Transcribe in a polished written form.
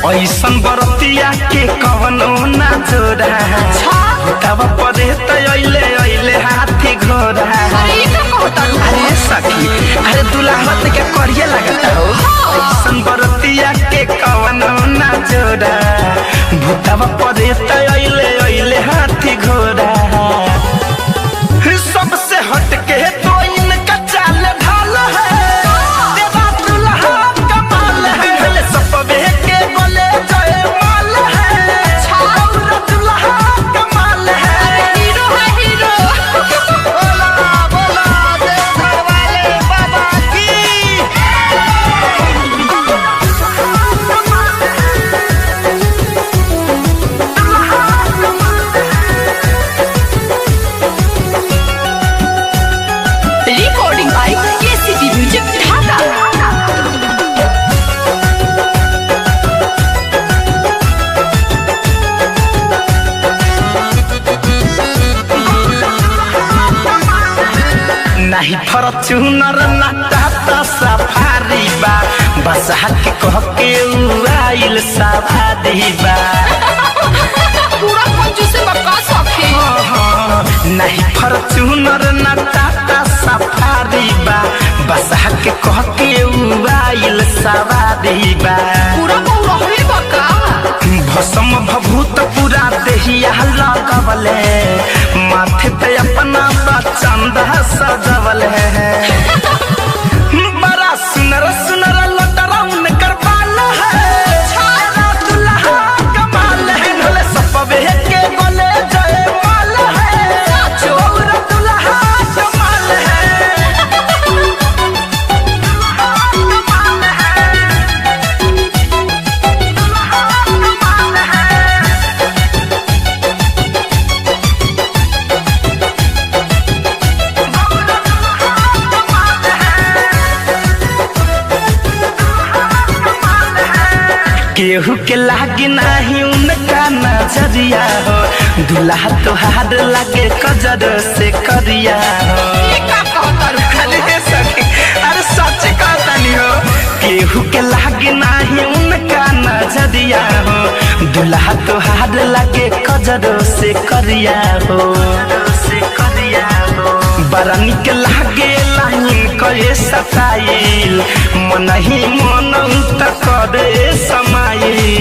ऐसन बरतिया के कवनो ना जोड़ा तब परे तो अइले अइले हाथी घोड़ा। अरे सखी अरे दुल्हा के करिए लगता हो ऐसन बरतिया के कवनो ना जोड़ा भूतवा परे तो अइले अइले हाथी घोड़ा। सबसे हटके तो इनका चाल ढाल है देवा दुल्हा कमाल है सबे के बोले जय माल है छाउरा दुल्हा कमाल है हीरो है हीरो। बोला बोला देवघर वाले बाबा की। रिकॉर्डिंग बाय केसीपी म्यूजिक ढाका। नहीं फॉर्च्यूनर ना टाटा सफारी बा बस के कह के आइल सवारी बा। पूरा कंजूस बका सखी। नहीं फॉर्च्यूनर ना टाटा सफारी बा बस के कह के आइल सवारी बा। पूरा बहु रहे बका भसम भभूत पूरा देहिया लगवले माथे पे अपना चंदा सजवले बड़ा सुनर सुनर लटरा उनकर बाल है छाया दुल्हा कमाल है भले सबे के बोले जय माल है चोरा दुल्हा कमाल है कमाल है कमाल है। केहू के लागे नाही उनका नजरिया हो दुल्हा तोहार लागे कजर से करिया हो। अरे सखी अरे सच कहतानी हो केहू के लागे नाही उनका नजरिया हो दुल्हा तोहार लागे कजर से करिया हो बड़ा निक लागे लाइन कए सताइल मन ही मन तक करे समाइल